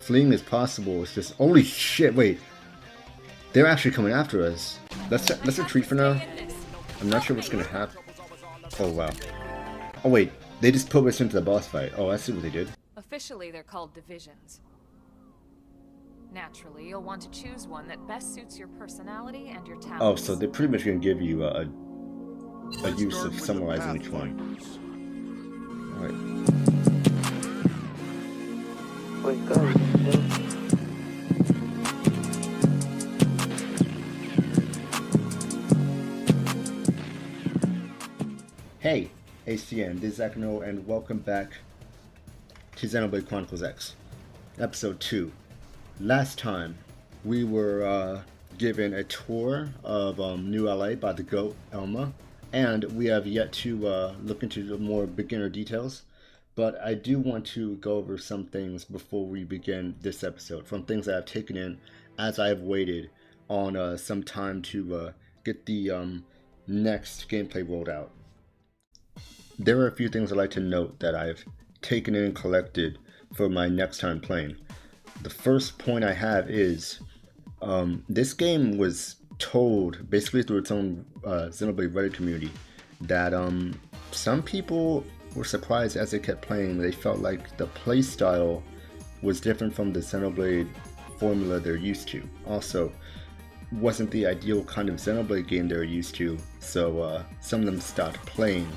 Fleeing is possible. It's just holy shit. Wait, they're actually coming after us. Let's retreat for now. I'm not sure what's gonna happen. Oh wow. Oh wait, they just put us into the boss fight. Oh, I see what they did. Officially, they're called divisions. Naturally, you'll want to choose one that best suits your personality and your talents. Oh, so they're pretty much gonna give you a use of summarizing each one. Alright. Wake up. Hey, ACN, this is Akano, and welcome back to Xenoblade Chronicles X, Episode 2. Last time, we were given a tour of New LA by the GOAT, Elma, and we have yet to look into the more beginner details, but I do want to go over some things before we begin this episode, from things that I've taken in as I have waited on some time to get the next gameplay rolled out. There are a few things I'd like to note that I've taken in and collected for my next time playing. The first point I have is this game was told, basically through its own Xenoblade Reddit community, that some people were surprised as they kept playing. They felt like the playstyle was different from the Xenoblade formula they're used to. Also, wasn't the ideal kind of Xenoblade game they're used to, so some of them stopped playing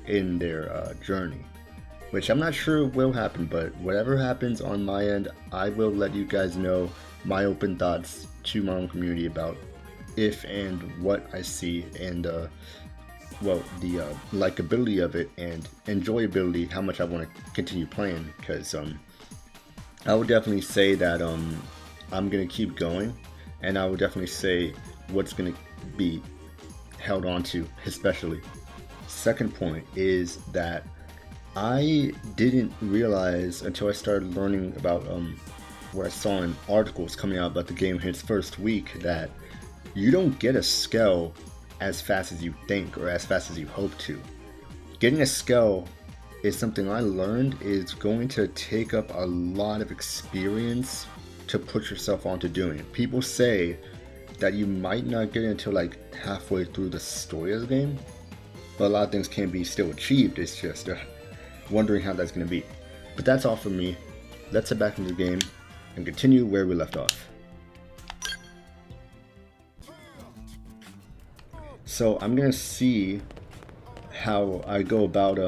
in their journey, which I'm not sure will happen, but whatever happens on my end, I will let you guys know my open thoughts to my own community about if and what I see, and well, the likability of it and enjoyability, how much I want to continue playing, because I would definitely say that I'm gonna keep going, and I would definitely say what's gonna be held on to, especially. Second point is that I didn't realize until I started learning about what I saw in articles coming out about the game in its first week, that you don't get a skull as fast as you think or as fast as you hope to. Getting a skull is something I learned is going to take up a lot of experience to put yourself onto doing it. People say that you might not get it until like halfway through the story of the game, but a lot of things can be still achieved. It's just wondering how that's going to be. But that's all from me. Let's head back into the game and continue where we left off. So I'm going to see how I go about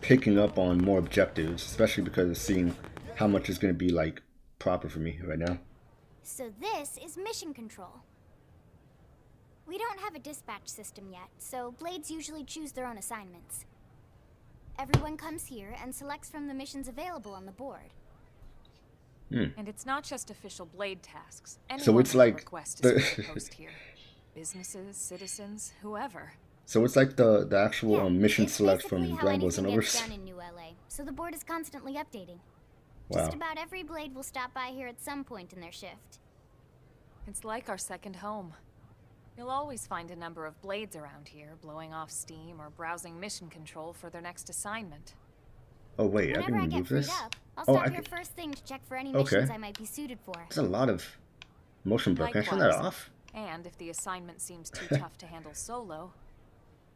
picking up on more objectives, especially because of seeing how much is going to be like proper for me right now. So this is mission control. We don't have a dispatch system yet, so blades usually choose their own assignments. Everyone comes here and selects from the missions available on the board. And it's not just official blade tasks. So it's like request is post here. Businesses, citizens, whoever. So it's like the actual mission it's select from basically how Dragon Ball anything gets Xenoverse. done in New LA, so the board is constantly updating. Wow. Just about every blade will stop by here at some point in their shift. It's like our second home. You'll always find a number of blades around here, blowing off steam or browsing mission control for their next assignment. Oh wait, I Whenever can I get remove freed this? up, I'll Oh, stop I here can... first thing to check for any Okay. missions I might be suited for. There's a lot of motion blur. Can I turn that Likewise. off? And if the assignment seems too tough to handle solo,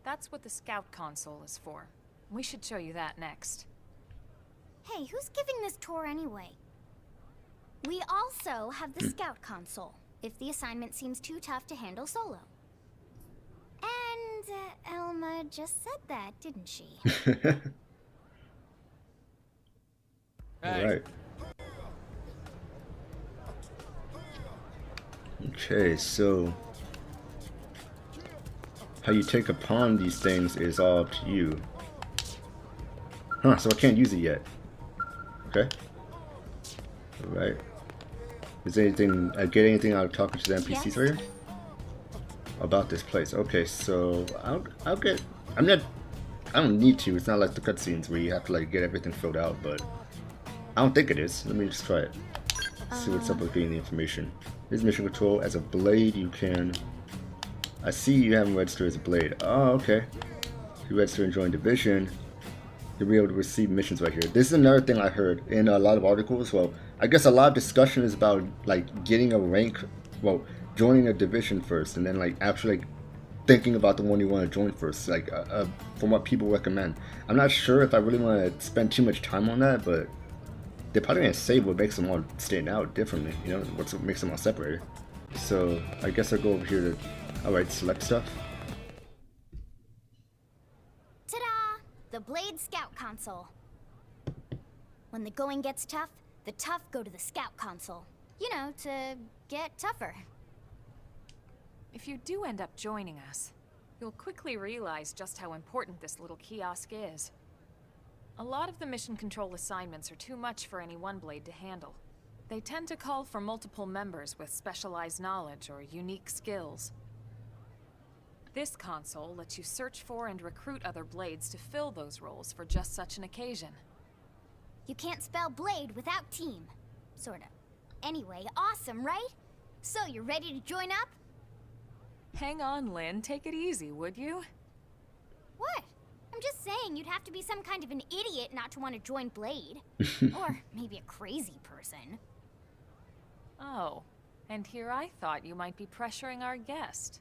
that's what the scout console is for. We should show you that next. Hey, who's giving this tour anyway? We also have the scout console, if the assignment seems too tough to handle solo. And Elma just said that, didn't she? Alright. Okay, so how you take upon these things is all up to you. Huh, so I can't use it yet. Okay. Alright. Is there anything, I get anything out of talking to the NPCs Yes. right here? About this place. Okay, so I'll get, I don't need to. It's not like the cutscenes where you have to like get everything filled out, but I don't think it is. Let me just try it. See what's up with getting the information. Here's mission control. As a blade, you can... I see you haven't registered as a blade. Oh, okay. If you register and join division, you'll be able to receive missions right here. This is another thing I heard in a lot of articles. Well, I guess a lot of discussion is about like getting a rank, well, joining a division first, and then like actually like thinking about the one you want to join first, like from what people recommend. I'm not sure if I really want to spend too much time on that, but they're probably gonna say what makes them all stand out differently, you know, what makes them all separated. So I guess I'll go over here to, alright, select stuff. Ta-da! The Blade Scout Console. When the going gets tough, the tough go to the Scout Console. You know, to get tougher. If you do end up joining us, you'll quickly realize just how important this little kiosk is. A lot of the mission control assignments are too much for any one blade to handle. They tend to call for multiple members with specialized knowledge or unique skills. This console lets you search for and recruit other blades to fill those roles for just such an occasion. You can't spell blade without team. Sorta. Anyway, awesome, right? So, you're ready to join up? Hang on, Lynn. Take it easy, would you? What? I'm just saying you'd have to be some kind of an idiot not to want to join Blade. Or maybe a crazy person. Oh, and here I thought you might be pressuring our guest.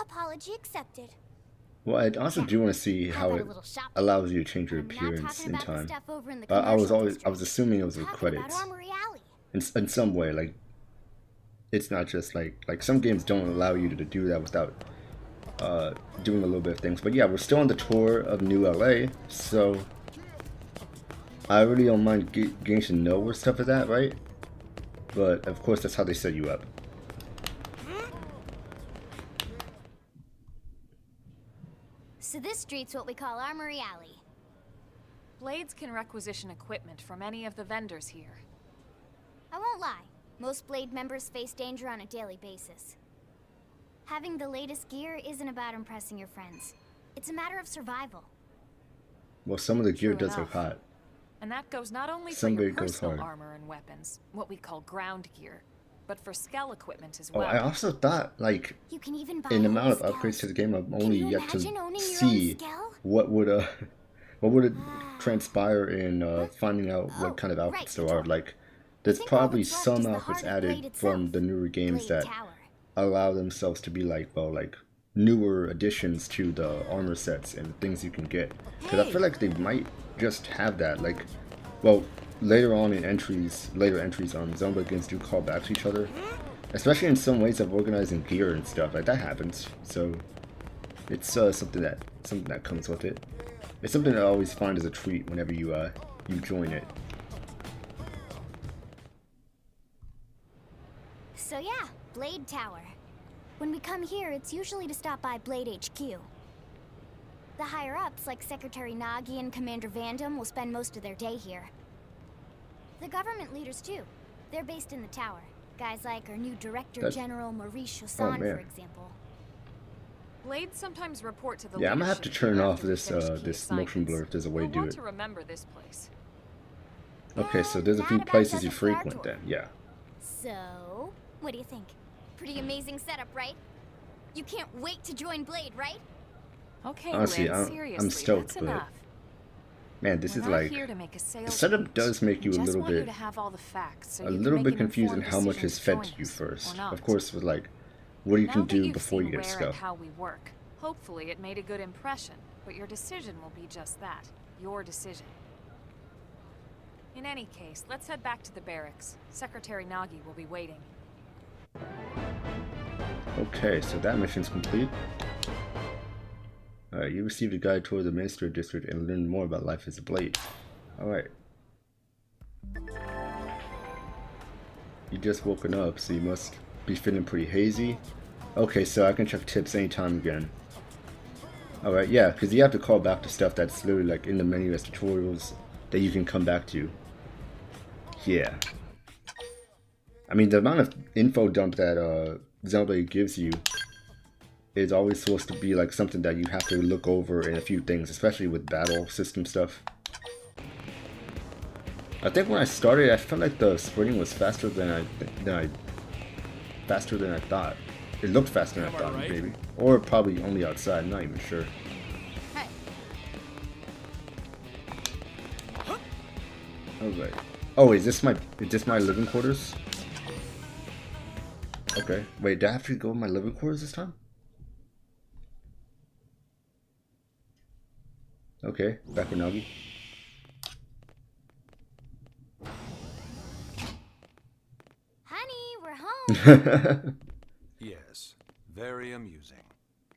Apology accepted. Well, I also do want to see how it allows you to change your appearance in time. I was assuming it was with credits. In some way, like, it's not just like some games don't allow you to do that without doing a little bit of things. But yeah, we're still on the tour of New LA, so I really don't mind getting to know where stuff is at, right? But of course, that's how they set you up. So this street's what we call Armory Alley. Blades can requisition equipment from any of the vendors here. I won't lie, most Blade members face danger on a daily basis. Having the latest gear isn't about impressing your friends. It's a matter of survival. Well, some of the gear does look hot. And that goes not only for your personal armor and weapons, what we call ground gear, but for Skell equipment as well. Oh, I also thought, like, in the amount of upgrades to the game, I've only yet to see what would transpire in finding out what kind of outfits there are. Like, there's probably some outfits added from the newer games that allow themselves to be like, well, like newer additions to the armor sets and things you can get. Because I feel like they might just have that, like, well, later on in later entries on Xenoblade games do call back to each other, especially in some ways of organizing gear and stuff. Like, that happens. So it's something that comes with it. It's something that I always find as a treat whenever you join it. So yeah, Blade Tower. When we come here, it's usually to stop by Blade HQ. The higher-ups, like Secretary Nagi and Commander Vandam, will spend most of their day here. The government leaders, too. They're based in the tower. Guys like our new Director General Maurice Chassan, for example. Blades sometimes report to the I'm gonna have to turn off this this motion blur if there's a way to do it. To remember this place. Okay, so there's a few places you frequent then, yeah. So, what do you think? Pretty amazing setup, right? You can't wait to join Blade, right? Okay, honestly, Lynn, seriously, I'm stoked, that's but enough. man, this is like the setup does make you a little bit confused on how much is fed to you first. Of course, with like what you can do before you get stuff. How we work. Hopefully, it made a good impression, but your decision will be just that, your decision. In any case, let's head back to the barracks. Secretary Nagi will be waiting. Okay, so that mission's complete. Alright, you received a guide tour of the Minister District and learned more about life as a Blade. Alright. You just woken up, so you must be feeling pretty hazy. Okay, so I can check tips anytime again. Alright, yeah, because you have to call back to stuff that's literally like in the menu as tutorials that you can come back to. Yeah. I mean, the amount of info dump that Xenoblade gives you is always supposed to be like something that you have to look over in a few things, especially with battle system stuff. I think when I started, I felt like the sprinting was faster than I thought. It looked faster than I thought, maybe, or probably only outside. I'm not even sure. Hey. All right. Oh, is this my living quarters? Okay. Wait, do I have to go in my living quarters this time? Okay, back with Nagi. Honey, we're home. Yes, very amusing.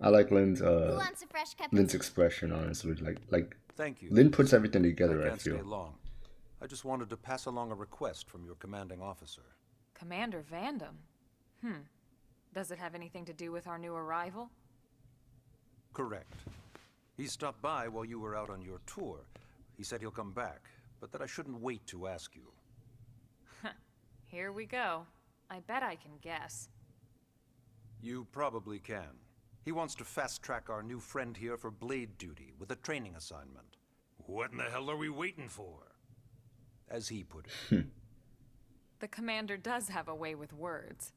I like Lynn's Who wants a fresh cup of Lynn's tea? expression, honestly. Like Thank you. Lynn puts everything I together, I can't stay feel. long. I just wanted to pass along a request from your commanding officer. Commander Vandam? Does it have anything to do with our new arrival? Correct. He stopped by while you were out on your tour. He said he'll come back, but that I shouldn't wait to ask you. Here we go. I bet I can guess. You probably can. He wants to fast-track our new friend here for blade duty with a training assignment. What in the hell are we waiting for? As he put it. The commander does have a way with words.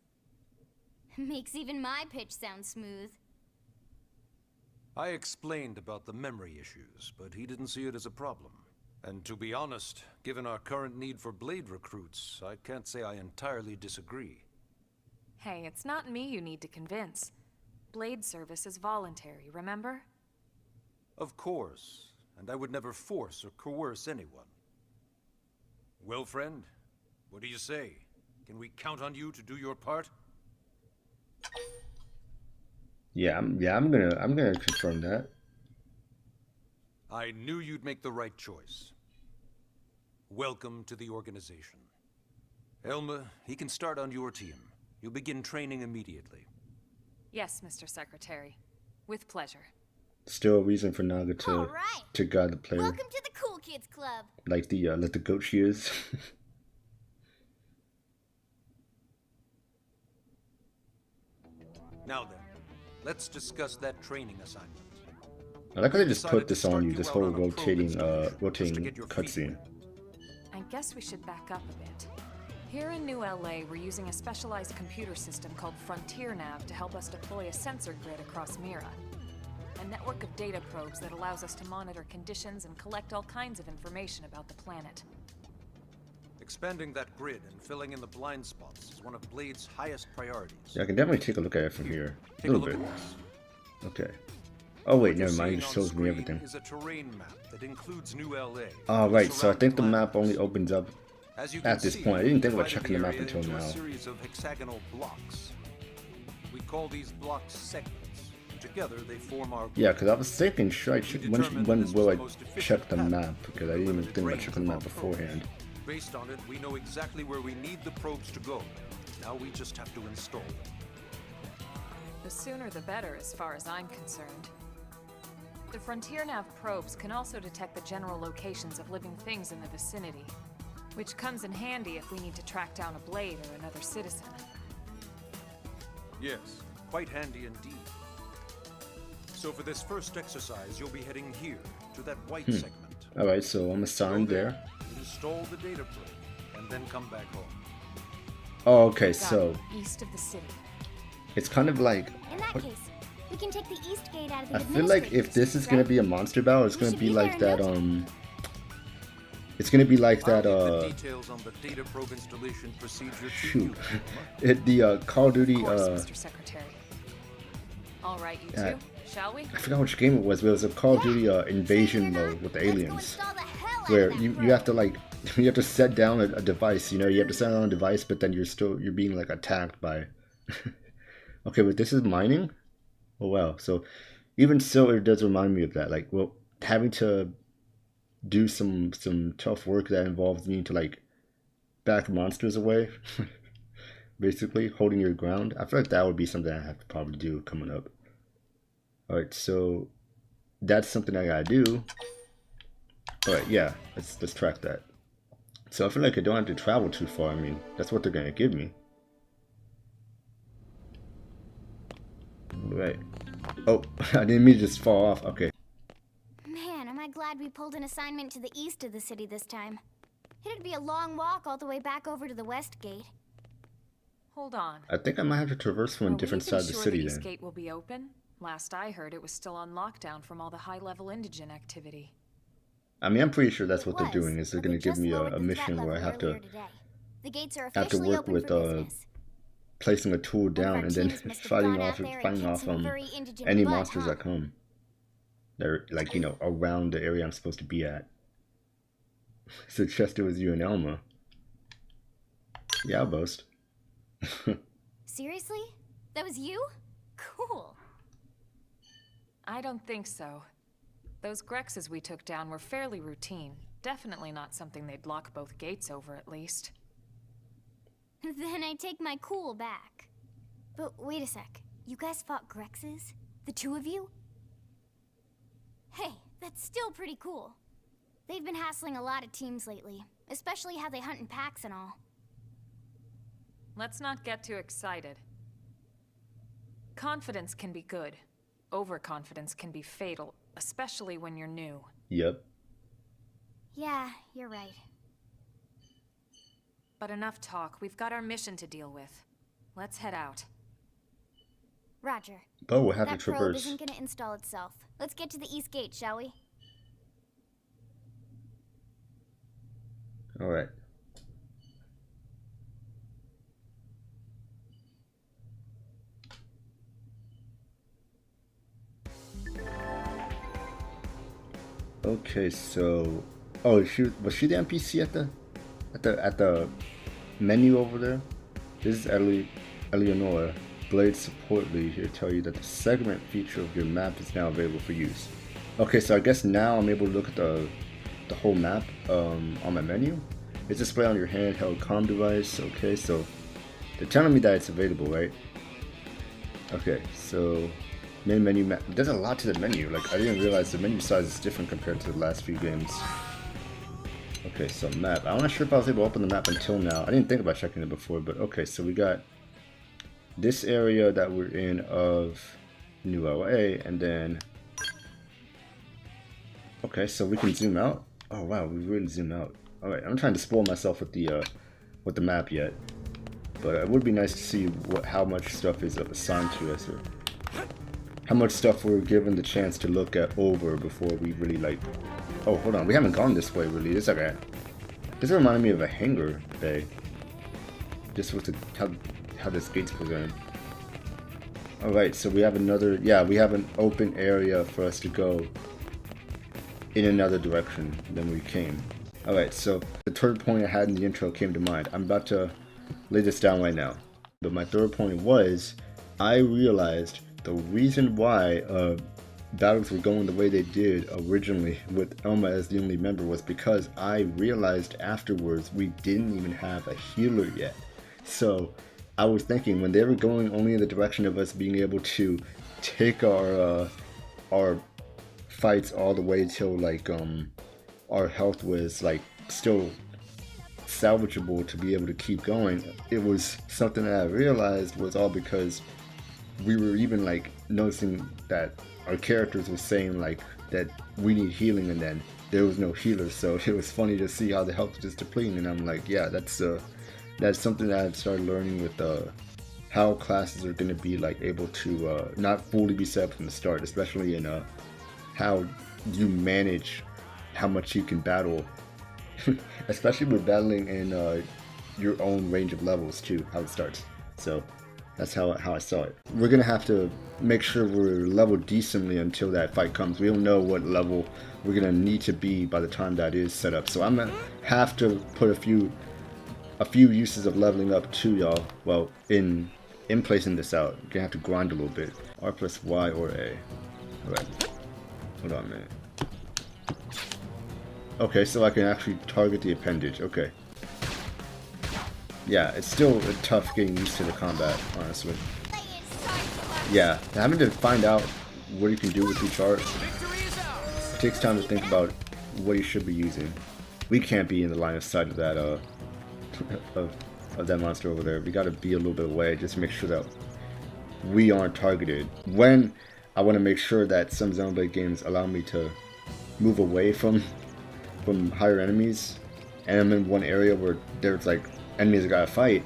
Makes even my pitch sound smooth. I explained about the memory issues, but he didn't see it as a problem. And to be honest, given our current need for blade recruits, I can't say I entirely disagree. Hey, it's not me you need to convince. Blade service is voluntary, remember? Of course, and I would never force or coerce anyone. Well, friend, what do you say? Can we count on you to do your part? Yeah, I'm gonna confirm that. I knew you'd make the right choice. Welcome to the organization. Elma, he can start on your team. You'll begin training immediately. Yes, Mr. Secretary. With pleasure. Still a reason for Naga All right. to guide the player Welcome to the Cool Kids Club. like the goat she is. Now then, let's discuss that training assignment. I like how they just put this on you, Decided to this start whole you out on a probe installation, rotating just to get your feet cutscene. I guess we should back up a bit. Here in New LA, we're using a specialized computer system called Frontier Nav to help us deploy a sensor grid across Mira. A network of data probes that allows us to monitor conditions and collect all kinds of information about the planet. Expanding that grid and filling in the blind spots is one of Blade's highest priorities. Yeah, I can definitely take a look at it from here. A Take a little look bit. at this. Okay. Oh wait, What you're never mind. It seeing just on shows me screen everything. is a terrain map that includes New LA. Oh and right, so I think the surrounding map only landmarks. opens up As you can at this see, point. I didn't think about we checking the map divided until area into now. a series of hexagonal blocks. We call these blocks segments. Together they form our Yeah, because I was thinking, should I check, determined when this will was I the most efficient check the path map? Because I didn't even think about checking the map beforehand. Based on it, we know exactly where we need the probes to go. Now we just have to install them. The sooner the better, as far as I'm concerned. The Frontier Nav probes can also detect the general locations of living things in the vicinity, which comes in handy if we need to track down a blade or another citizen. Yes, quite handy indeed. So for this first exercise, you'll be heading here, to that white segment. Alright, so I'm Go assigned there. install the data probe, and then come back home. Oh, okay, Got so it, east of the city. it's kind of like... In that case, we can take the east gate out of the I feel like if administrative this is district, gonna right? be a monster battle, it's We gonna should be be like there in that, no It's gonna be like I'll that, get the details on the data probe installation procedure to shoot. you. The Call of Duty, Of course, Mr. Secretary. All right, you two, shall we? I forgot which game it was, but it was a Call of Duty invasion mode with the Let's go aliens. install the hell out of Where that you probe. have to like, you have to set down a device, you know, you have to set down a device, but then you're being like attacked by... Okay, but this is mining? Oh wow, so even so, it does remind me of that, like, well, having to do some tough work that involves needing to like back monsters away, basically holding your ground. I feel like that would be something I have to probably do coming up. All right, so that's something I gotta do. All right, yeah, let's track that. So I feel like I don't have to travel too far. I mean, that's what they're gonna give me. Right. Oh, I didn't mean to just fall off. Okay. Man, am I glad we pulled an assignment to the east of the city this time. It'd be a long walk all the way back over to the west gate. Hold on. I think I might have to traverse from a Are we different even side of the sure city the east then. gate will be open? Last I heard, it was still on lockdown from all the high-level indigen activity. I mean, I'm pretty sure that's It what they're was, doing, is they're but they going to give just me lowered a the threat mission where I level have to earlier today. The gates are have to officially work open with for business. placing a tool One of down our and then teams must have fighting gone off out there and kicked some furry indigent any butt, monsters huh? that come. They're like, you know, around the area I'm supposed to be at. So Chester was you and Elma. Yeah, I'll boast. Seriously? That was you? Cool. I don't think so. Those Grexes we took down were fairly routine. Definitely not something they'd lock both gates over, at least. Then I take my cool back. But wait a sec. You guys fought Grexes? The two of you? Hey, that's still pretty cool. They've been hassling a lot of teams lately, especially how they hunt in packs and all. Let's not get too excited. Confidence can be good. Overconfidence can be fatal, especially when you're new. Yep. Yeah, you're right. But enough talk. We've got our mission to deal with. Let's head out. Roger. But we'll have That to probe traverse. isn't gonna install itself. Let's get to the east gate, shall we? Alright. Okay, so oh, was she the NPC at the menu over there? This is Eleonora, Blade support lead, here to tell you that the segment feature of your map is now available for use. Okay, so I guess now I'm able to look at the whole map on my menu. It's displayed on your handheld comm device. Okay, so they're telling me that it's available, right? Okay, so main menu map. There's a lot to the menu. Like, I didn't realize the menu size is different compared to the last few games. Okay, so map. I'm not sure if I was able to open the map until now. I didn't think about checking it before, but okay, so we got this area that we're in of New LA, and then okay, so we can zoom out. Oh wow, we really zoom out. Alright, I'm trying to spoil myself with the map yet. But it would be nice to see how much stuff is assigned to us, or how much stuff we're given the chance to look at over before we really like. Oh, hold on, we haven't gone this way really. This reminded me of a hangar bay. Just with how this gate's presented. Alright, so we have we have an open area for us to go in another direction than we came. Alright, so the third point I had in the intro came to mind. I'm about to lay this down right now. But my third point was, I realized the reason why battles were going the way they did originally with Elma as the only member was because I realized afterwards we didn't even have a healer yet. So I was thinking when they were going only in the direction of us being able to take our fights all the way till like our health was like still salvageable to be able to keep going, it was something that I realized was all because we were even like noticing that our characters were saying like that we need healing, and then there was no healer, so it was funny to see how the health was just depleting. And I'm like, yeah, that's something that I've started learning with how classes are going to be like able to not fully be set up from the start, especially in how you manage how much you can battle, especially with battling in your own range of levels too, how it starts. So that's how I saw it. We're gonna have to make sure we're leveled decently until that fight comes. We don't know what level we're gonna need to be by the time that is set up. So I'm gonna have to put a few uses of leveling up too, y'all. Well, in placing this out, you're gonna have to grind a little bit. R plus Y or A. Alright. Hold on a minute. Okay, so I can actually target the appendage. Okay. Yeah, it's still tough getting used to the combat, honestly. Yeah, having to find out what you can do with each art, it takes time to think about what you should be using. We can't be in the line of sight of that of that monster over there. We gotta be a little bit away, just to make sure that we aren't targeted. When I want to make sure that some Xenoblade games allow me to move away from higher enemies, and I'm in one area where there's like enemies I gotta fight,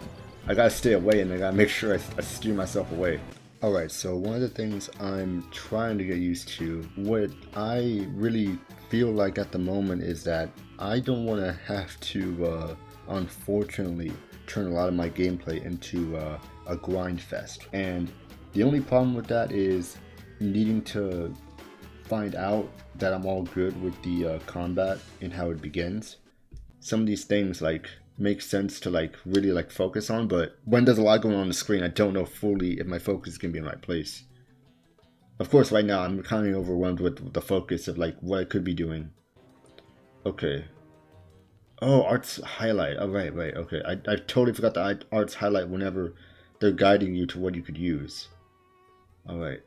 I gotta stay away, and I gotta make sure I steer myself away. Alright, so one of the things I'm trying to get used to, what I really feel like at the moment is that I don't want to have to, unfortunately, turn a lot of my gameplay into a grind fest. And the only problem with that is needing to find out that I'm all good with the combat and how it begins. Some of these things like make sense to like really like focus on, but when there's a lot going on the screen, I don't know fully if my focus is gonna be in the right place. Of course, right now I'm kind of overwhelmed with the focus of like what I could be doing. Okay. Oh, arts highlight. Oh, right. Okay. I totally forgot the arts highlight whenever they're guiding you to what you could use. Alright.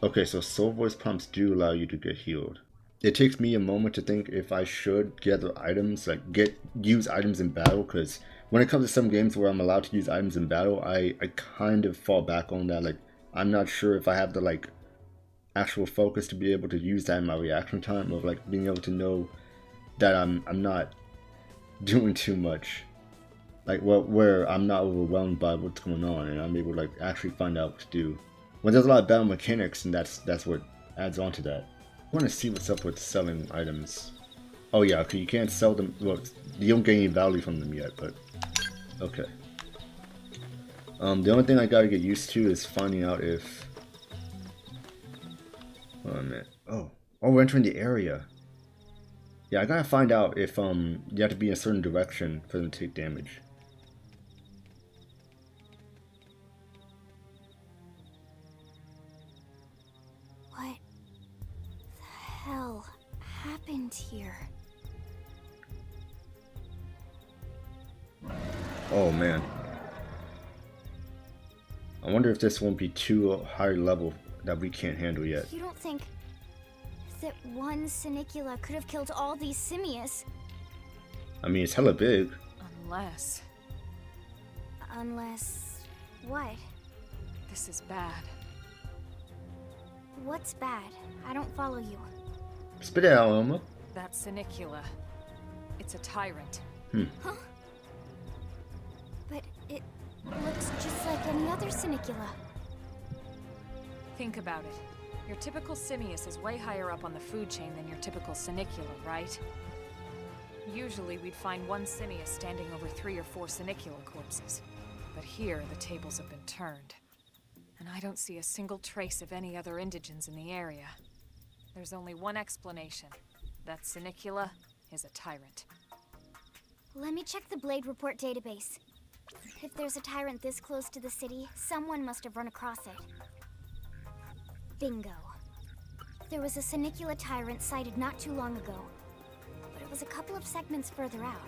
Okay, so soul voice prompts do allow you to get healed. It takes me a moment to think if I should gather items, like use items in battle, because when it comes to some games where I'm allowed to use items in battle, I kind of fall back on that. Like, I'm not sure if I have the like actual focus to be able to use that in my reaction time, of like being able to know that I'm not doing too much. Like where I'm not overwhelmed by what's going on and I'm able to like actually find out what to do. When there's a lot of battle mechanics, and that's what adds on to that. I want to see what's up with selling items. Oh yeah, okay, you can't sell them. Well, you don't gain any value from them yet, but okay. The only thing I gotta get used to is finding out if. Oh man. Oh, we're entering the area. Yeah, I gotta find out if you have to be in a certain direction for them to take damage. What the hell happened here? Oh man. I wonder if this won't be too high level that we can't handle yet. You don't think that one Senicula could have killed all these simius? I mean, it's hella big. Unless What? this is bad. What's bad? I don't follow you. Spit it out, Elma. That Senicula. It's a tyrant. Huh? But it looks just like any other Senicula. Think about it. Your typical simius is way higher up on the food chain than your typical Senicula, right? Usually we'd find one simius standing over 3 or 4 Senicula corpses. But here, the tables have been turned. And I don't see a single trace of any other indigents in the area. There's only one explanation. That Senicula is a tyrant. Let me check the Blade Report database. If there's a tyrant this close to the city, someone must have run across it. Bingo. There was a Senicula tyrant sighted not too long ago, but it was a couple of segments further out.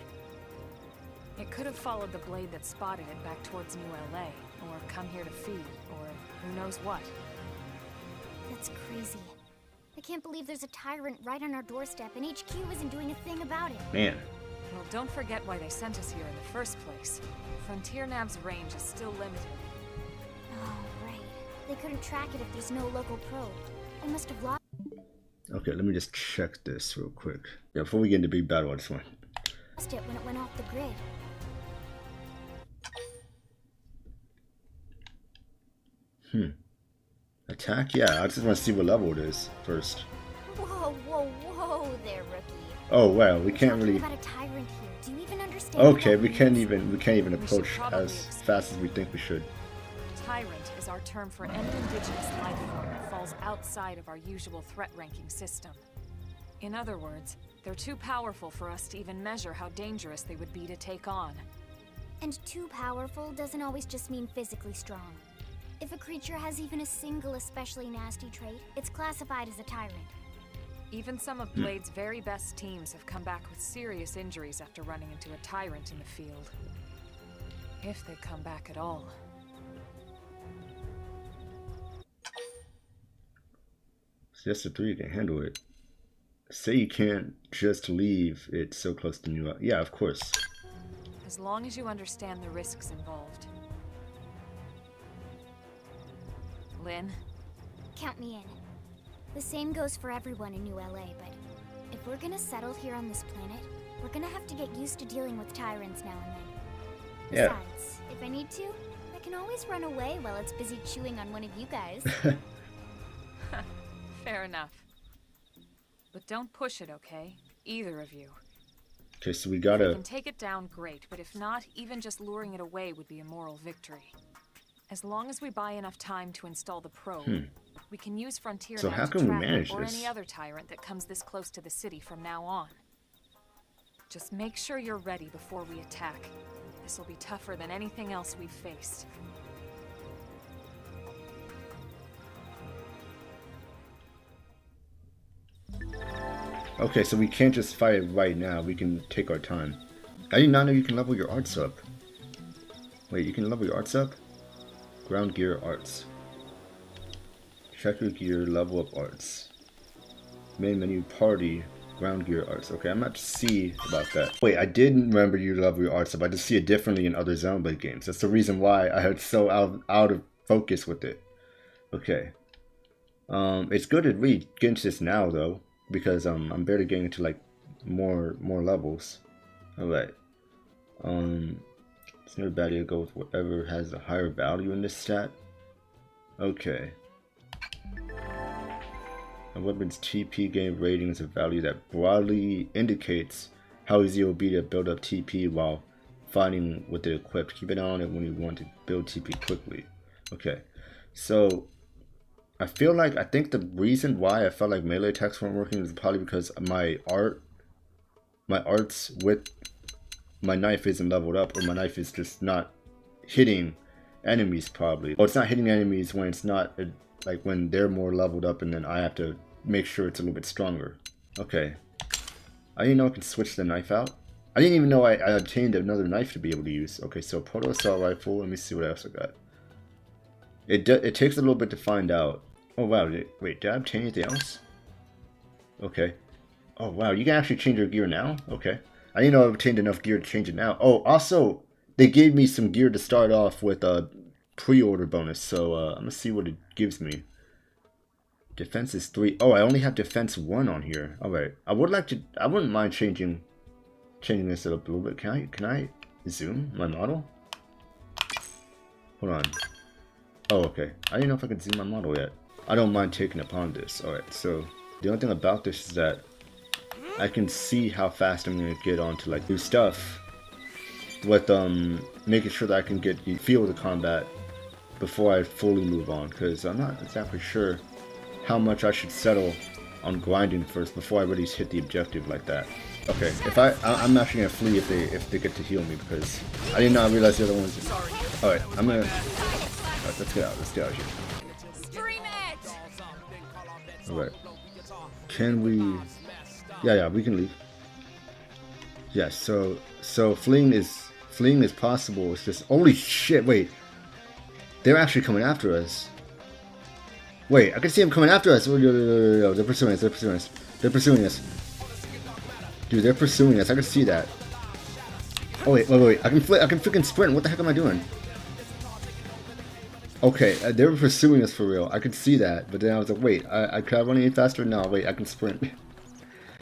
It could have followed the blade that spotted it back towards New LA, or come here to feed, or who knows what. That's crazy. I can't believe there's a tyrant right on our doorstep and HQ isn't doing a thing about it. Man. Well, don't forget why they sent us here in the first place. Frontier Nav's range is still limited. Oh, right. They couldn't track it if there's no local probe. They must have lost Okay, let me just check this real quick. Yeah, before we get into big battle, I just want. it when it went off the grid. Attack? Yeah, I just want to see what level it is first. Whoa there, rookie. Oh wow, we can't Talking really. about a tyrant here. Do you even understand? Okay, what we that can't means? even We should approach probably as explain. fast as we think we should. Tyrant is our term for any indigenous life form that falls outside of our usual threat ranking system. In other words, they're too powerful for us to even measure how dangerous they would be to take on. And too powerful doesn't always just mean physically strong. If a creature has even a single especially nasty trait, it's classified as a tyrant. Even some of Blade's very best teams have come back with serious injuries after running into a tyrant in the field. If they come back at all. Just a 3 can handle it. Say you can't just leave it so close to New York. Yeah, of course. As long as you understand the risks involved. Lynn? Count me in. The same goes for everyone in New LA, but if we're gonna settle here on this planet, we're gonna have to get used to dealing with tyrants now and then. Yeah. Besides, if I need to, I can always run away while it's busy chewing on one of you guys. Fair enough. But don't push it, okay? Either of you. Okay, so we If we gotta... can take it down, great, but if not, even just luring it away would be a moral victory. As long as we buy enough time to install the probe, we can use Frontier So now how to can we track manage it or this? any other tyrant that comes this close to the city from now on. Just make sure you're ready before we attack. This will be tougher than anything else we've faced. Okay, so we can't just fight it right now. We can take our time. I did not know you can level your arts up. Wait, you can level your arts up? Ground gear arts. Check your gear, level up arts. Main menu party, ground gear arts. Okay, I'm gonna have to see about that. Wait, I didn't remember you level your arts up. I just see it differently in other Xenoblade games. That's the reason why I had so out of focus with it. Okay. It's good to really get into this now though, because I'm barely getting into like more levels. Alright. It's never bad to go with whatever has a higher value in this stat. Okay. A weapon's TP gain rating is a value that broadly indicates how easy it will be to build up TP while fighting with it equipped. Keep it on it when you want to build TP quickly. Okay. So I think the reason why I felt like melee attacks weren't working is probably because my arts with my knife isn't leveled up, or my knife is just not hitting enemies probably. Or it's not hitting enemies when it's not like when they're more leveled up, and then I have to make sure it's a little bit stronger. Okay. I didn't know I could switch the knife out. I didn't even know I obtained another knife to be able to use. Okay, so proto assault rifle. Let me see what else I got. It takes a little bit to find out. Oh wow, wait, did I obtain anything else? Okay. Oh wow, you can actually change your gear now? Okay. I didn't know I obtained enough gear to change it now. Oh, also, they gave me some gear to start off with a pre-order bonus, so I'm gonna see what it gives me. Defense is 3. Oh, I only have defense 1 on here. Alright. I wouldn't mind changing this up a little bit. Can I zoom my model? Hold on. Oh, okay. I didn't know if I could zoom my model yet. I don't mind taking upon this. Alright, so the only thing about this is that I can see how fast I'm going to get onto like new stuff with making sure that I can get feel the combat before I fully move on, because I'm not exactly sure how much I should settle on grinding first before I really hit the objective like that. Okay, I'm actually gonna flee if they get to heal me, because I did not realize the other ones. Alright, I'm gonna. Alright, let's get out of here. Alright. Can we? Yeah, we can leave. Yes, so fleeing is possible. It's just, holy shit! Wait, they're actually coming after us. Wait, I can see them coming after us. They're pursuing us. They're pursuing us. Dude, they're pursuing us. I can see that. Oh wait. I can freaking sprint. What the heck am I doing? Okay, they were pursuing us for real. I could see that, but then I was like, wait, can I run any faster? No, wait, I can sprint.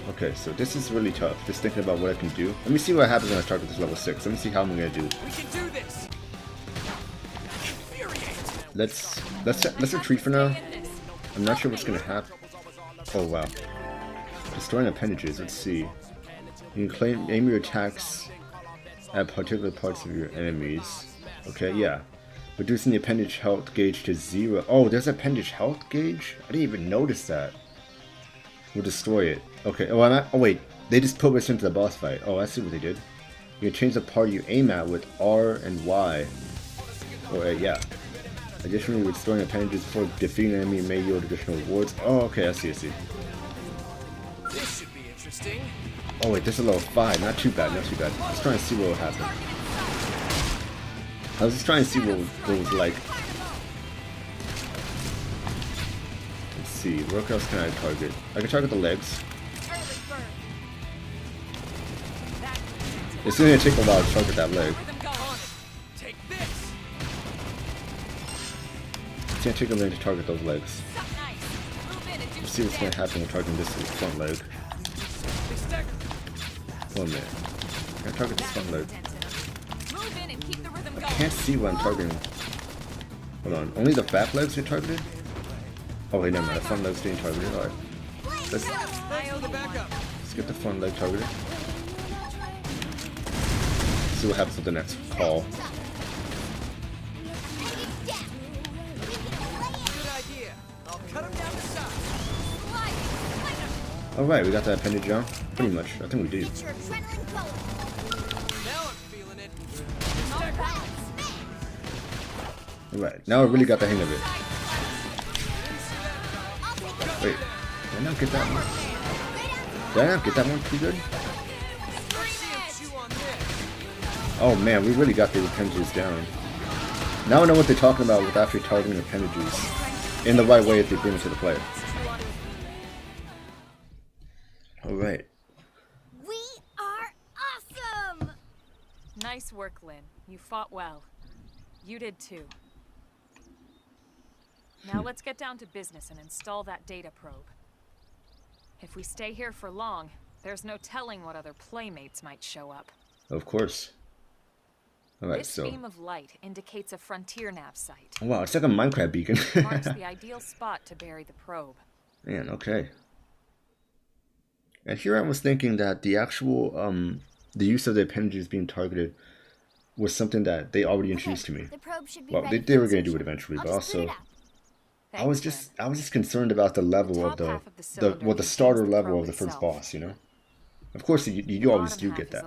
Okay, so this is really tough. Just thinking about what I can do. Let me see what happens when I start with this level 6. Let me see how I'm gonna do. We can do this. Let's retreat for now. I'm not sure what's gonna happen. Oh wow. Destroying appendages. Let's see. You can aim your attacks at particular parts of your enemies. Okay, yeah. Reducing the appendage health gauge to 0. Oh, there's appendage health gauge? I didn't even notice that. We'll destroy it. Okay, oh wait. They just put us into the boss fight. Oh, I see what they did. You can change the part you aim at with R and Y. Oh, yeah. Additionally, restoring appendages before defeating an enemy may yield additional rewards. Oh, okay, I see. This should be interesting. Oh wait, this is level 5. Not too bad. Just trying to see what will happen. I was just trying to see what it was like. Let's see, what else can I target? I can target the legs. It's gonna take a while to target that leg. It's gonna take a minute to target those legs. Let's see what's gonna happen when targeting this front leg. 1 minute. Can I target this front leg? I can't see what I'm targeting. Hold on. Only the back legs get targeted? Oh wait, never mind. The front legs getting targeted. Alright. I owe the backup. Let's get the front leg targeted. See what happens with the next call. Good idea. I'll cut him down to size. Alright, we got that appendage down? Pretty much. I think we do. Now I'm feeling it. Alright, now I really got the hang of it. Wait, did I not get that one? Did I not get that one pretty good? Oh man, we really got the appendages down. Now I know what they're talking about with actually targeting appendages in the right way if they bring it to the player. Alright. We are awesome! Nice work, Lynn. You fought well. You did too. Now let's get down to business and install that data probe. If we stay here for long, there's no telling what other playmates might show up. Of course. Alright, This so... beam of light indicates a frontier nav site. Wow, it's like a Minecraft beacon. Marks the ideal spot to bury the probe. Man, okay. And here I was thinking that the actual, the use of the appendages being targeted was something that they already introduced to me. The probe should be Well, ready they for were going to do it insertion. eventually, I'll but just boot also... it up. I was just concerned about the level of the starter level of the first boss, you know. Of course, you always do get that,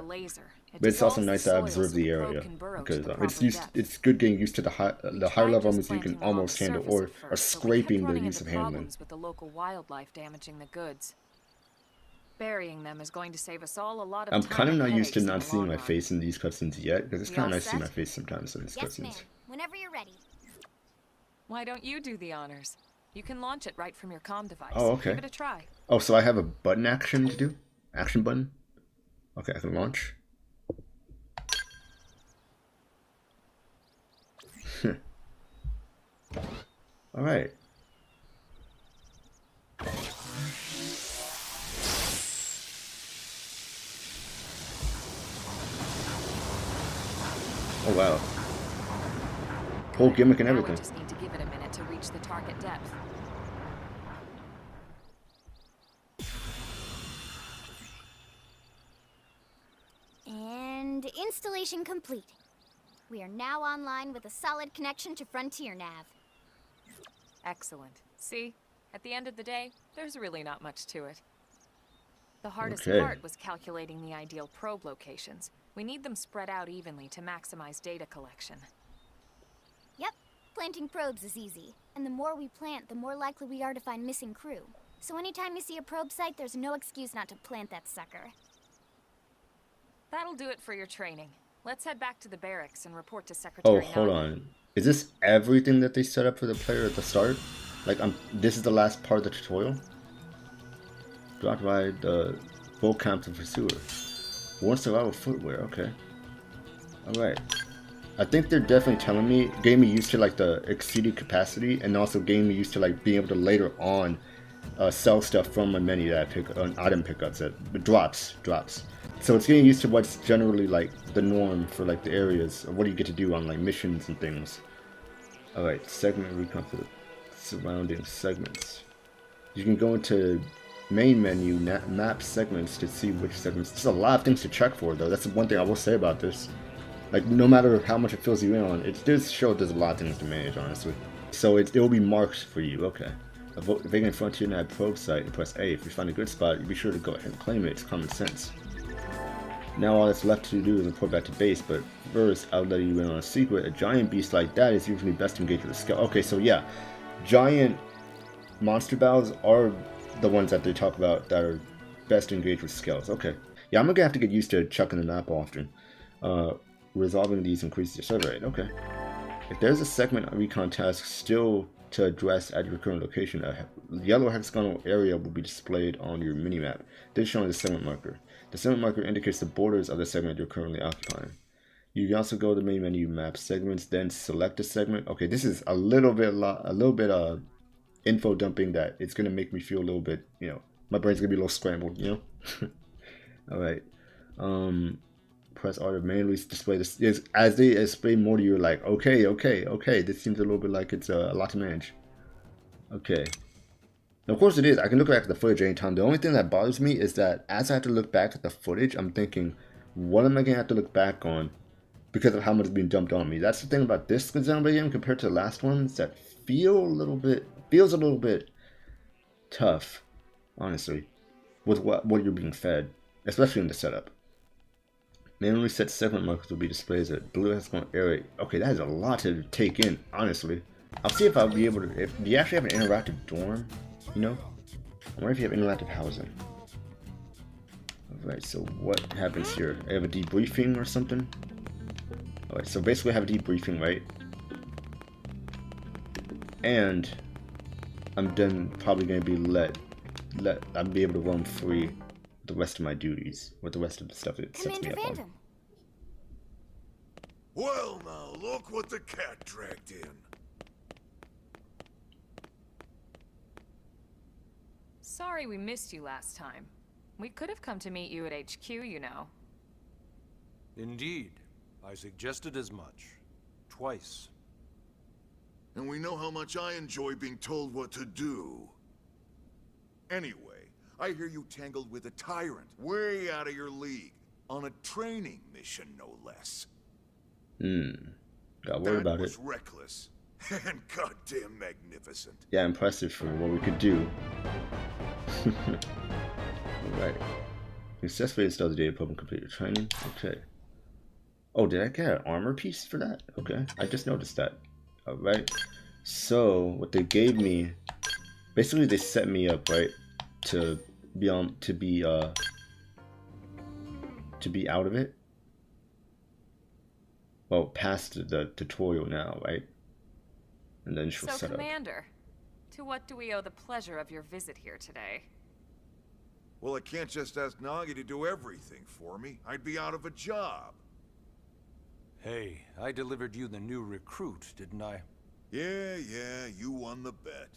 but it's also nice to observe the area because it's good getting used to the higher level moves you can almost handle or scraping the use of handling. With the local wildlife damaging the goods. Burying them is going to save us all a lot of I'm time kind of and not used to headaches in not the seeing long my run. face in these cutscenes yet because it's We kind all of nice to see set? my face sometimes in these Yes, cutscenes. ma'am. Whenever you're ready. Why don't you do the honors? You can launch it right from your comm device. Oh, okay. Give it a try. Oh, so I have a button action to do? Action button? Okay, I can launch. Alright. Oh wow. Whole gimmick and Now we everything. just need to give it a minute to reach the target depth. And installation complete. We are now online with a solid connection to Frontier Nav. Excellent. See? At the end of the day, there's really not much to it. The hardest Okay. part was calculating the ideal probe locations. We need them spread out evenly to maximize data collection. Yep, planting probes is easy. And the more we plant, the more likely we are to find missing crew. So anytime you see a probe site, there's no excuse not to plant that sucker. That'll do it for your training. Let's head back to the barracks and report to Secretary Oh, hold Nagi. on. Is this everything that they set up for the player at the start? Like, this is the last part of the tutorial? Blocked by the bull camp to pursuer. One survival footwear, okay. Alright. I think they're definitely telling me, getting me used to like the exceeded capacity, and also getting me used to like being able to later on sell stuff from my menu that I pick on item pickups that drops. So it's getting used to what's generally like the norm for like the areas of what do you get to do on like missions and things. Alright, segment recon for the surrounding segments. You can go into main menu, map segments to see which segments. There's a lot of things to check for though. That's the one thing I will say about this. Like no matter how much it fills you in on, it does show there's a lot of things to manage honestly. So it will be marked for you, okay. A vacant Frontier Nav probe site and press A. If you find a good spot, be sure to go ahead and claim it. It's common sense. Now all that's left to do is report back to base, but first I'll let you in on a secret. A giant beast like that is usually best engaged with a scout. Okay, so yeah, giant monster battles are the ones that they talk about that are best engaged with scouts. Okay. Yeah, I'm gonna have to get used to chucking the map often. Resolving these increases your survey rate. Okay. If there's a segment recon task still to address at your current location, a yellow hexagonal area will be displayed on your minimap. This is showing the segment marker. The segment marker indicates the borders of the segment you're currently occupying. You can also go to the main menu, map segments, then select a segment. Okay, this is a little bit info dumping that it's gonna make me feel a little bit, you know, my brain's gonna be a little scrambled, you know. All right. Press R to manually display this. Yes, as they explain more to you, like, okay. This seems a little bit like it's a lot to manage. Okay. Of course it is. I can look back at the footage anytime. The only thing that bothers me is that as I have to look back at the footage, I'm thinking, what am I going to have to look back on because of how much is being dumped on me? That's the thing about this Xenoblade game compared to the last ones that feels a little bit tough, honestly, with what you're being fed, especially in the setup. Memory set segment markers will be displayed at blue hexagon area. Okay, that is a lot to take in, honestly. I'll see if I'll be able to. Do you actually have an interactive dorm? You know? I wonder if you have interactive housing. Alright, so what happens here? I have a debriefing or something? Alright, so basically I have a debriefing, right? And I'm then probably going to be I'll be able to roam free with the rest of my duties, with the rest of the stuff it sets me up on. Well now, look what the cat dragged in. Sorry we missed you last time. We could have come to meet you at HQ, you know. Indeed. I suggested as much. Twice. And we know how much I enjoy being told what to do. Anyway, I hear you tangled with a tyrant, way out of your league, on a training mission, no less. Got worried about it. That was reckless, and goddamn magnificent. Yeah, impressive for what we could do. Alright. Successfully installed the data probe and complete your training. Okay. Oh, did I get an armor piece for that? Okay, I just noticed that. Alright. So, what they gave me... Basically, they set me up, right? To be out of it. Well, past the tutorial now, right? And then she'll set up. So, Commander, to what do we owe the pleasure of your visit here today? Well, I can't just ask Nagi to do everything for me. I'd be out of a job. Hey, I delivered you the new recruit, didn't I? Yeah, you won the bet.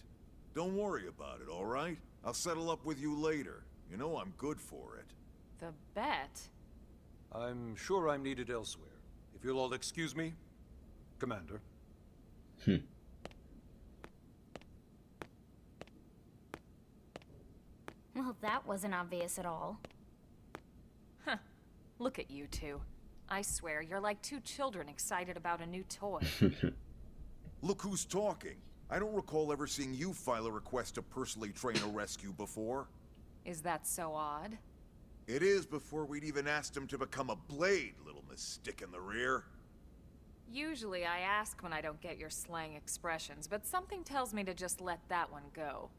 Don't worry about it, all right? I'll settle up with you later. You know I'm good for it. The bet? I'm sure I'm needed elsewhere. If you'll all excuse me, Commander. Well, that wasn't obvious at all. Huh. Look at you two. I swear, you're like two children excited about a new toy. Look who's talking. I don't recall ever seeing you file a request to personally train a rescue before. Is that so odd? It is before we'd even asked him to become a blade, little Miss Stick in the Rear. Usually I ask when I don't get your slang expressions, but something tells me to just let that one go.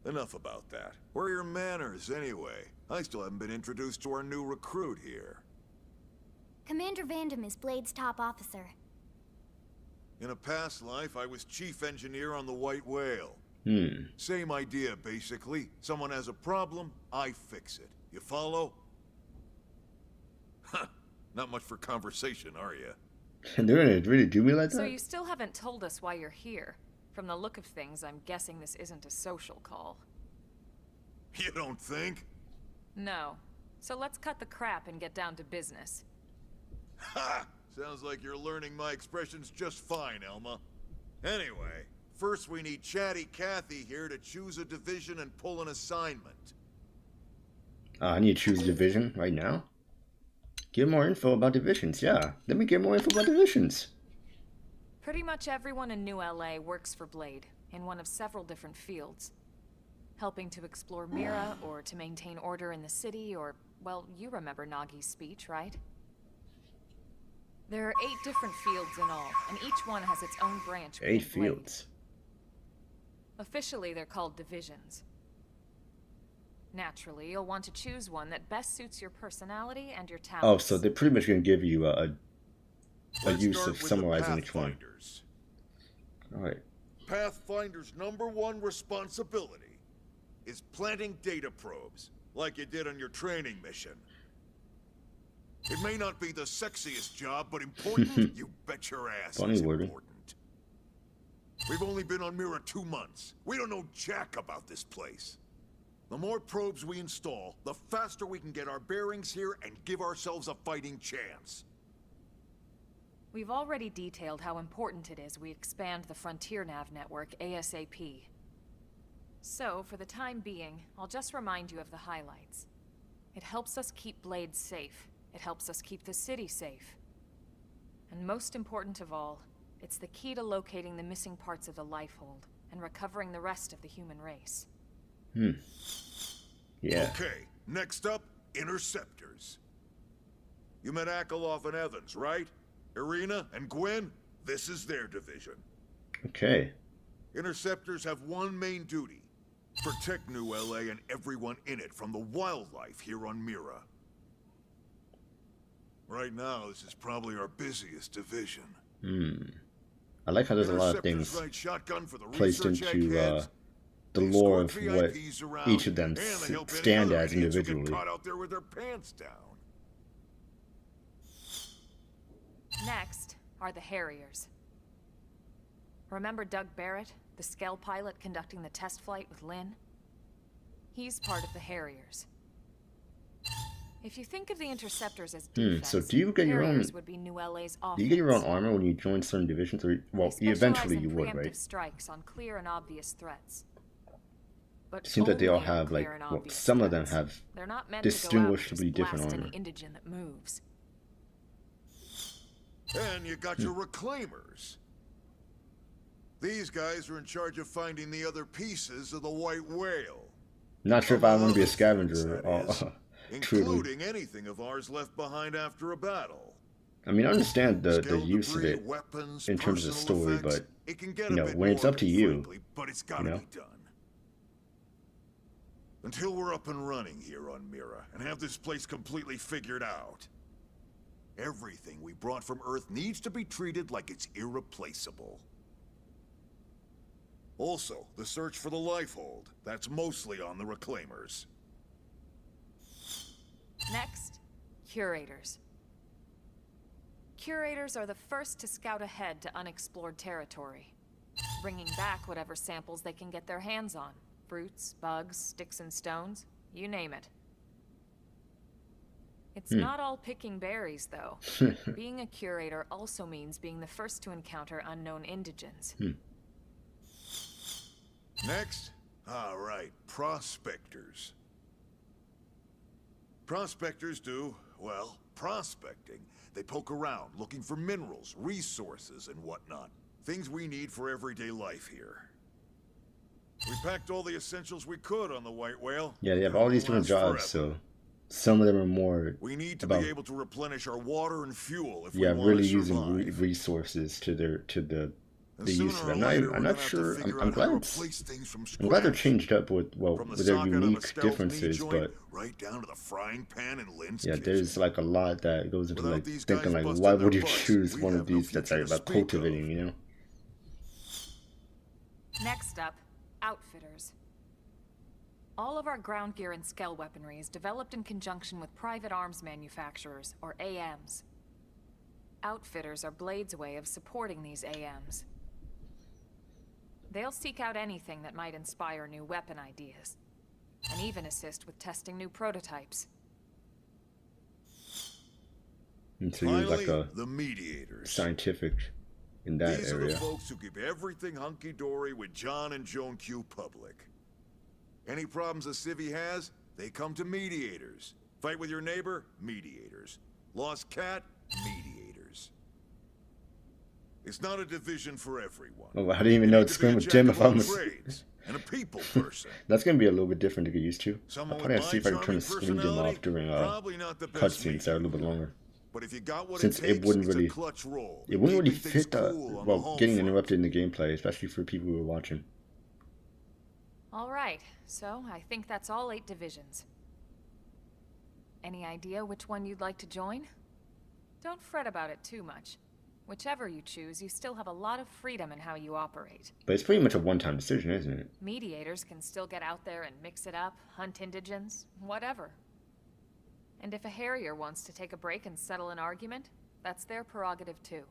Enough about that. Where are your manners, anyway? I still haven't been introduced to our new recruit here. Commander Vandam is Blade's top officer. In a past life, I was chief engineer on the White Whale. Same idea, basically. Someone has a problem, I fix it. You follow? Huh. Not much for conversation, are you? They're gonna really do me like that? So you still haven't told us why you're here. From the look of things, I'm guessing this isn't a social call. You don't think? No. So let's cut the crap and get down to business. Ha! Sounds like you're learning my expressions just fine, Elma. Anyway, first we need Chatty Cathy here to choose a division and pull an assignment. I need to choose a division right now? Give more info about divisions, yeah. Let me get more info about divisions. Pretty much everyone in New LA works for Blade, in one of several different fields. Helping to explore Mira, or to maintain order in the city, or, well, you remember Nagi's speech, right? There are 8 different fields in all, and each one has its own branch. 8 fields. Officially, they're called divisions. Naturally, you'll want to choose one that best suits your personality and your talents. Oh, so they're pretty much going to give you a use of summarizing each one. Alright. Pathfinder's #1 responsibility is planting data probes, like you did on your training mission. It may not be the sexiest job, but important? You bet your ass it's important. We've only been on Mira 2 months. We don't know jack about this place. The more probes we install, the faster we can get our bearings here and give ourselves a fighting chance. We've already detailed how important it is we expand the Frontier Nav network ASAP. So, for the time being, I'll just remind you of the highlights. It helps us keep Blade safe. It helps us keep the city safe. And most important of all, it's the key to locating the missing parts of the Lifehold and recovering the rest of the human race. Yeah. Okay, next up, Interceptors. You met Akalov and Evans, right? Irina and Gwen? This is their division. Okay. Interceptors have one main duty. Protect New LA and everyone in it from the wildlife here on Mira. Right now, this is probably our busiest division. I like how there's a lot of things Right shotgun for the placed research into eggheads. the They lore of escort what VIPs around, each of them and they help any stand other as idiots who get individually. caught out there with their pants down. Next are the Harriers. Remember Doug Barrett, the Skell pilot conducting the test flight with Lynn? He's part of the Harriers. If you think of the Interceptors as defense, So do you get your own? Harriers would be New LA's offense. Do you get your own armor when you join certain divisions? Or well, They eventually specialize you in would, preemptive right? strikes on clear and obvious threats. But It seems like they all only on have like, clear and well, obvious some of them threats. have They're not meant to go out and distinguishably just different blast armor. any indigent that moves. And you got your Reclaimers. These guys are in charge of finding the other pieces of the White Whale. Not sure if I Among want to be a other scavenger. things, that is, Truly. including anything of ours left behind after a battle. I mean, I understand the Skill, use of debris, it weapons, in terms of personal story, effects, but it can get you a know, bit when it's up to morbid, you, frankly, but it's gotta you know? be done. Until we're up and running here on Mira and have this place completely figured out, everything we brought from Earth needs to be treated like it's irreplaceable. Also, the search for the Lifehold. That's mostly on the Reclaimers. Next, Curators. Curators are the first to scout ahead to unexplored territory, bringing back whatever samples they can get their hands on. Fruits, bugs, sticks and stones, you name it. It's not all picking berries, though. Being a curator also means being the first to encounter unknown indigents. Next? All right, prospectors. Prospectors do, well, prospecting. They poke around, looking for minerals, resources, and whatnot. Things we need for everyday life here. We packed all the essentials we could on the White Whale. yeah, they have all these different jobs, so some of them are more we need to about be able to replenish our water and fuel if yeah, we want really to using survive. resources to the And use sooner of or them. later, I'm we're not gonna have to sure. figure I'm out how to glad it's. replace things from I'm glad they're scratch. changed up with From the with their socket on a unique stealth knee differences, joint, but right down to the frying pan in Lynn's yeah, kitchen. there's like a lot that goes into Without like these thinking guys like, busting why their would you butts, choose we'd one of have no these that's like future to about speak of. cultivating, you know? Next up, Outfitters. All of our ground gear and Skell weaponry is developed in conjunction with private arms manufacturers, or AMs. Outfitters are Blade's way of supporting these AMs. They'll seek out anything that might inspire new weapon ideas, and even assist with testing new prototypes. And so you're Finally, like a the mediators. scientific in that These are area. the folks who keep everything hunky-dory with John and Joan Q public. Any problems a civvy has, they come to mediators. Fight with your neighbor? Mediators. Lost cat? Mediators. It's not a division for everyone. Oh, I didn't even You know need it's to be a scream with Jim jack if of I'm all a... trades and a people person. That's gonna be a little bit different to get used to. I'll Someone probably with have to see my if I can turn the charming screen dim off personality, during probably not the best cutscenes that are a little bit longer. But if you got what Since it it takes, wouldn't it's really- a clutch roll. It wouldn't really Keeping things fit the cool on the well home getting front. interrupted in the gameplay, especially for people who are watching. All right, so I think that's all 8 divisions. Any idea which one you'd like to join? Don't fret about it too much. Whichever you choose, you still have a lot of freedom in how you operate. But it's pretty much a one-time decision, isn't it? Mediators can still get out there and mix it up, hunt indigents, whatever. And if a Harrier wants to take a break and settle an argument, that's their prerogative too.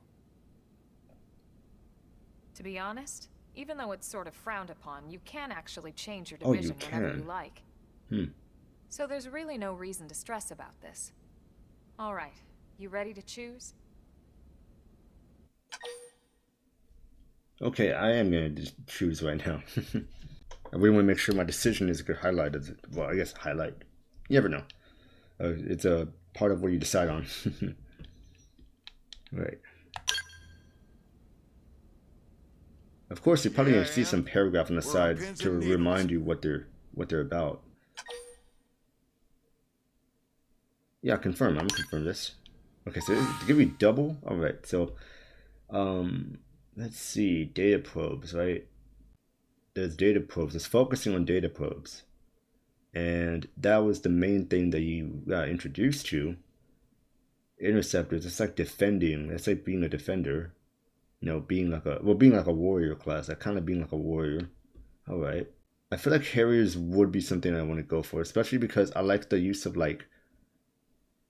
To be honest, even though it's sort of frowned upon, you can actually change your Oh, you division whenever you can. like. Hmm. So there's really no reason to stress about this. All right, you ready to choose? Okay, I am gonna just choose right now. I really want to make sure my decision is good highlighted. Well, I guess highlight. You never know. It's a part of what you decide on. Right. Of course, you're probably going to see some paragraph on the side to remind you what they're about. Yeah, confirm. I'm gonna confirm this. Okay, so to give me double. All right. So, let's see. Data probes, right? There's data probes. It's focusing on data probes, and that was the main thing that you got introduced to. Interceptors. It's like defending. It's like being a defender. You know, being like a warrior class. Like kind of being like a warrior. All right. I feel like Harriers would be something I want to go for, especially because I like the use of like.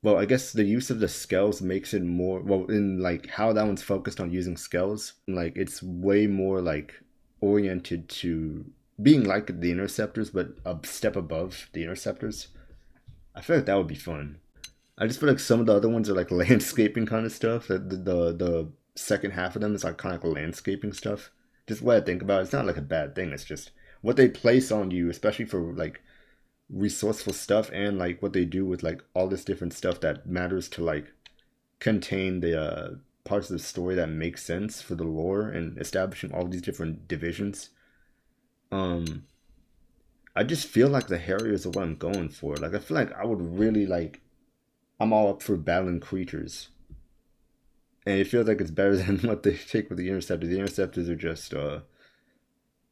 Well, I guess the use of the scales makes it more, well, in like how that one's focused on using scales, like it's way more like oriented to being like the interceptors, but a step above the interceptors. I feel like that would be fun. I just feel like some of the other ones are like landscaping kind of stuff. The second half of them is like kind of like landscaping stuff. Just what I think about it. It's not like a bad thing. It's just what they place on you, especially for like resourceful stuff, and like what they do with like all this different stuff that matters to like contain the parts of the story that make sense for the lore and establishing all these different divisions. I just feel like the Harriers are what I'm going for. Like I feel like I would really like, I'm all up for battling creatures, and it feels like it's better than what they take with the Interceptors. The Interceptors are just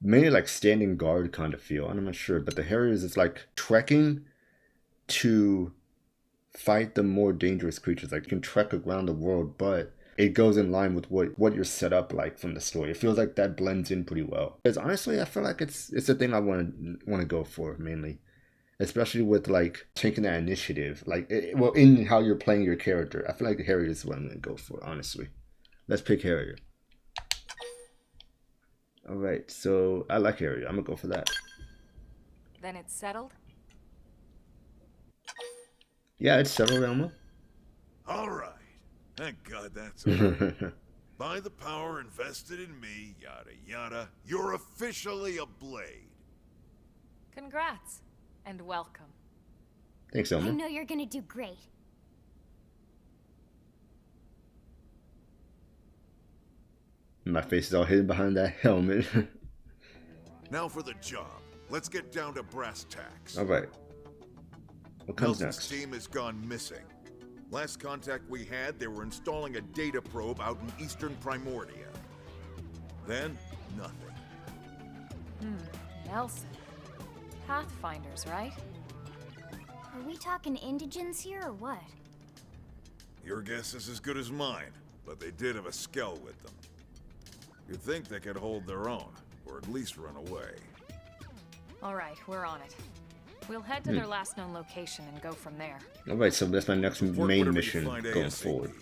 mainly like standing guard kind of feel. I'm not sure, but the Harriers is like trekking to fight the more dangerous creatures. Like you can trek around the world, but it goes in line with what you're set up like from the story. It feels like that blends in pretty well. Because honestly, I feel like it's a thing I want to go for mainly, especially with like taking that initiative. Like well, in how you're playing your character, I feel like the Harrier is what I'm gonna go for. Honestly, let's pick Harrier. Alright, so I like Harrier. I'm gonna go for that. Then it's settled? Yeah, it's settled, Elmo. Alright. Thank God that's over. By the power invested in me, yada yada, you're officially a Blade. Congrats, and welcome. Thanks, I Elmo. know you're gonna do great. My face is all hidden behind that helmet. Now for the job. Let's get down to brass tacks. Alright. What comes Nelson's next? team has gone missing. Last contact we had, they were installing a data probe out in eastern Primordia. Then, nothing. Nelson. Pathfinders, right? Are we talking indigents here or what? Your guess is as good as mine, but they did have a skell with them. You'd think they could hold their own, or at least run away. Alright, we're on it. We'll head to their last known location and go from there. Alright, so that's my next Report main whatever you mission find going ASAP. forward.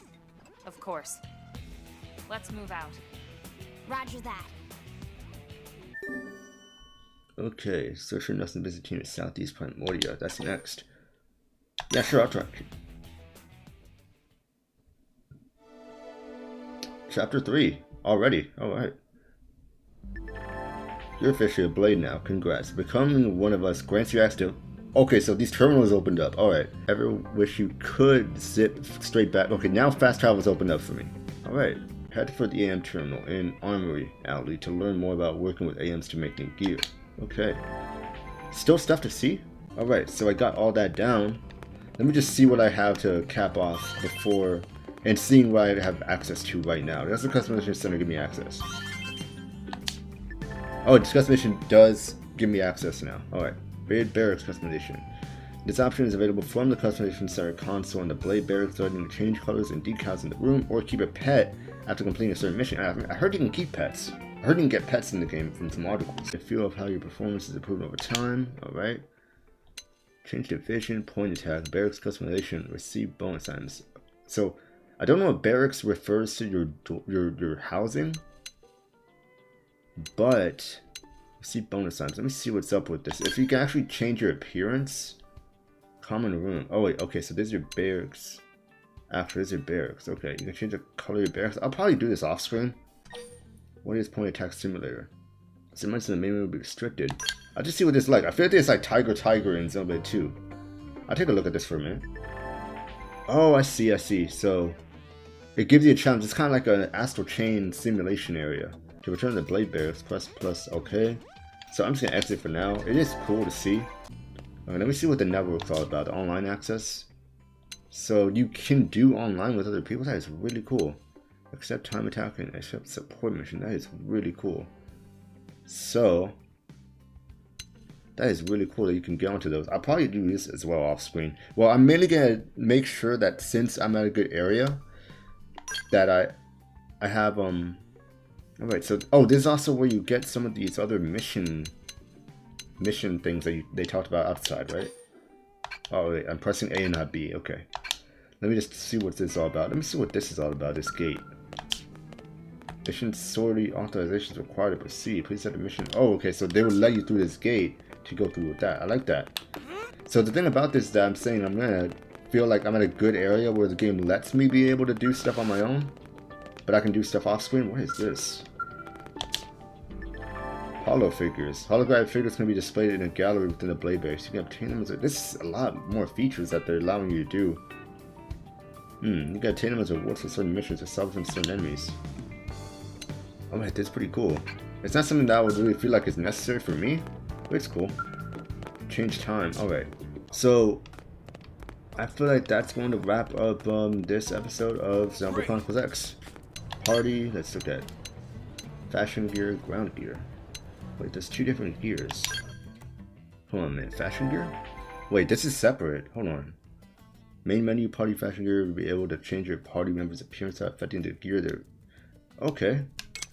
Of course. Let's move out. Roger that. Okay, search for Nelson Byzantine at Southeast Primordia. That's next. Yeah, sure, I'll try. Chapter 3. Already. Alright. You're officially a Blade now. Congrats. Becoming one of us grants you access to... Okay, so these terminals opened up. Alright. Ever wish you could zip straight back? Okay, now fast travel's opened up for me. Alright. Head for the AM terminal in Armory Alley to learn more about working with AMs to make new gear. Okay. Still stuff to see? Alright, so I got all that down. Let me just see what I have to cap off before... And seeing what I have access to right now. Does the customization center give me access? Oh, this customization does give me access now. Alright. Blade Barracks customization. This option is available from the customization center console in the Blade Barracks, letting you change colors and decals in the room, or keep a pet after completing a certain mission. I heard you can keep pets. I heard you can get pets in the game from some articles. The feel of how your performance is improved over time. Alright. Change division, point attack, barracks customization, receive bonus items. So, I don't know if barracks refers to your housing, but see bonus items. Let me see what's up with this. If you can actually change your appearance, common room. Oh wait, okay, so there's your barracks. After there's your barracks. Okay, you can change the color of your barracks. I'll probably do this off screen. What is point attack simulator? So much of the main will be restricted. I'll just see what this is like. I feel like it's like Tiger in Xenoblade 2. I'll take a look at this for a minute. Oh, I see. So it gives you a challenge. It's kind of like an astral chain simulation area. To return the blade bearers, press plus OK. So I'm just gonna exit for now. It is cool to see. Okay, let me see what the network's all about. The online access. So you can do online with other people. That is really cool. Accept time attack and accept support mission. That is really cool. So that is really cool that you can get onto those. I'll probably do this as well off screen. Well, I'm mainly gonna make sure that since I'm at a good area, that I have Alright, so this is also where you get some of these other mission things that they talked about outside, right? Oh wait, I'm pressing A and not B. Okay. Let me just see what this is all about. Let me see what this is all about, this gate. Mission sortie authorizations required to proceed. Please set the mission. Oh, okay, so they will let you through this gate to go through with that. I like that. So the thing about this is that I'm saying I'm gonna feel like I'm at a good area where the game lets me be able to do stuff on my own, but I can do stuff off screen. What is this? Hollow figures. Holographic figures can be displayed in a gallery within the blade base. You can obtain them as this is a lot more features that they're allowing you to do. You can obtain them as rewards for certain missions or salvage from certain enemies. Alright, that's pretty cool. It's not something that I would really feel like is necessary for me, but it's cool. Change time. Alright. So I feel like that's going to wrap up this episode of Xenoblade Chronicles X. Party, let's look at fashion gear, ground gear. Wait, there's two different gears. Hold on a minute, fashion gear? Wait, this is separate. Hold on. Main menu, party fashion gear will be able to change your party members' appearance without affecting the gear they're... Okay.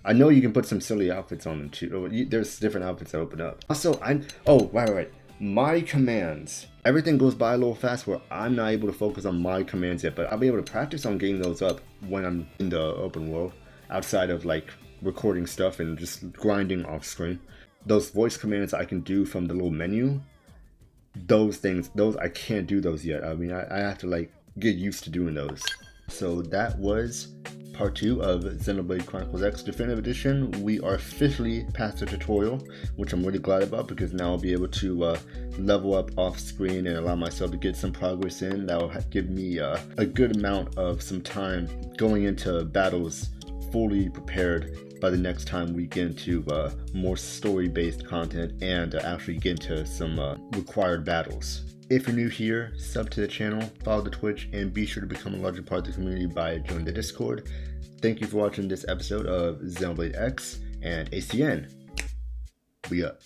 I know you can put some silly outfits on them too. Oh, there's different outfits that open up. Also, right. My commands. Everything goes by a little fast where I'm not able to focus on my commands yet, but I'll be able to practice on getting those up when I'm in the open world, outside of like recording stuff and just grinding off screen. Those voice commands I can do from the little menu. Those I can't do those yet. I mean, I have to like get used to doing those. So that was part 2 of Xenoblade Chronicles X Definitive Edition. We are officially past the tutorial, which I'm really glad about because now I'll be able to level up off screen and allow myself to get some progress in. That will give me a good amount of some time going into battles fully prepared by the next time we get into more story-based content and actually get into some required battles. If you're new here, sub to the channel, follow the Twitch, and be sure to become a larger part of the community by joining the Discord. Thank you for watching this episode of Xenoblade X and ACN. We up.